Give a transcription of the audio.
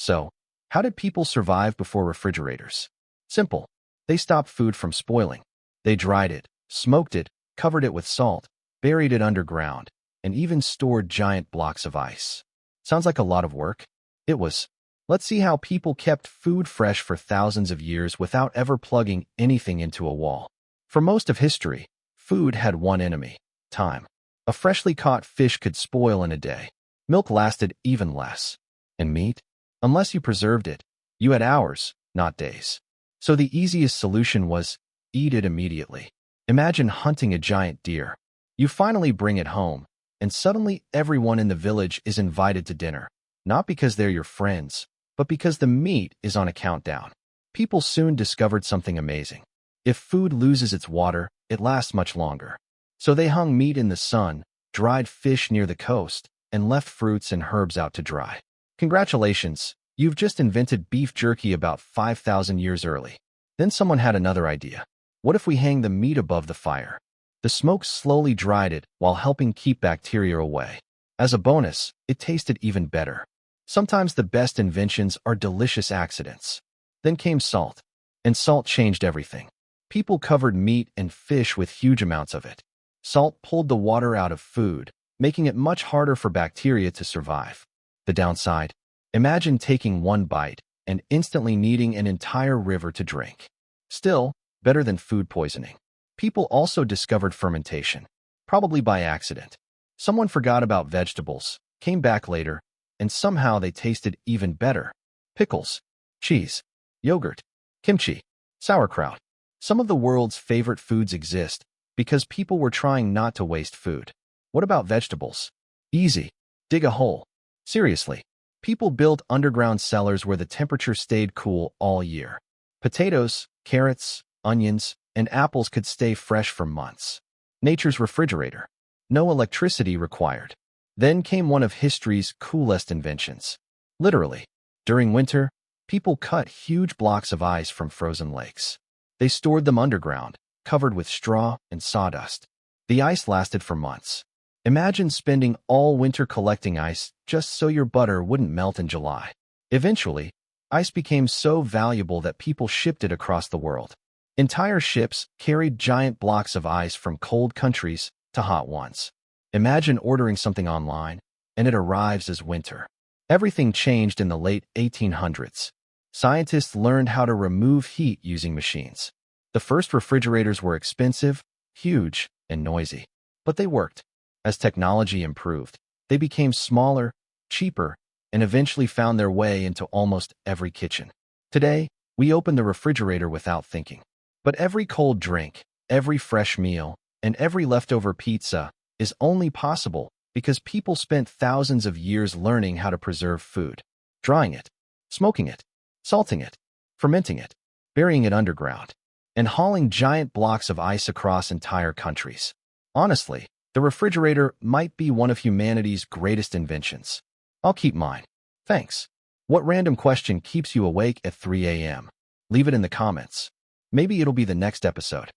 So, how did people survive before refrigerators? Simple. They stopped food from spoiling. They dried it, smoked it, covered it with salt, buried it underground, and even stored giant blocks of ice. Sounds like a lot of work? It was. Let's see how people kept food fresh for thousands of years without ever plugging anything into a wall. For most of history, food had one enemy: time. A freshly caught fish could spoil in a day. Milk lasted even less. And meat? Unless you preserved it, you had hours, not days. So the easiest solution was eat it immediately. Imagine hunting a giant deer. You finally bring it home, and suddenly everyone in the village is invited to dinner. Not because they're your friends, but because the meat is on a countdown. People soon discovered something amazing. If food loses its water, it lasts much longer. So they hung meat in the sun, dried fish near the coast, and left fruits and herbs out to dry. Congratulations, you've just invented beef jerky about 5,000 years early. Then someone had another idea. What if we hang the meat above the fire? The smoke slowly dried it while helping keep bacteria away. As a bonus, it tasted even better. Sometimes the best inventions are delicious accidents. Then came salt, and salt changed everything. People covered meat and fish with huge amounts of it. Salt pulled the water out of food, making it much harder for bacteria to survive. The downside? Imagine taking one bite and instantly needing an entire river to drink. Still, better than food poisoning. People also discovered fermentation, probably by accident. Someone forgot about vegetables, came back later, and somehow they tasted even better. Pickles, cheese, yogurt, kimchi, sauerkraut. Some of the world's favorite foods exist because people were trying not to waste food. What about vegetables? Easy. Dig a hole. Seriously. People built underground cellars where the temperature stayed cool all year. Potatoes, carrots, onions, and apples could stay fresh for months. Nature's refrigerator. No electricity required. Then came one of history's coolest inventions. Literally. During winter, people cut huge blocks of ice from frozen lakes. They stored them underground, covered with straw and sawdust. The ice lasted for months. Imagine spending all winter collecting ice just so your butter wouldn't melt in July. Eventually, ice became so valuable that people shipped it across the world. Entire ships carried giant blocks of ice from cold countries to hot ones. Imagine ordering something online, and it arrives as winter. Everything changed in the late 1800s. Scientists learned how to remove heat using machines. The first refrigerators were expensive, huge, and noisy. But they worked. As technology improved, they became smaller, cheaper, and eventually found their way into almost every kitchen. Today, we open the refrigerator without thinking. But every cold drink, every fresh meal, and every leftover pizza is only possible because people spent thousands of years learning how to preserve food. Drying it, smoking it, salting it, fermenting it, burying it underground, and hauling giant blocks of ice across entire countries. Honestly, the refrigerator might be one of humanity's greatest inventions. I'll keep mine. Thanks. What random question keeps you awake at 3 a.m.? Leave it in the comments. Maybe it'll be the next episode.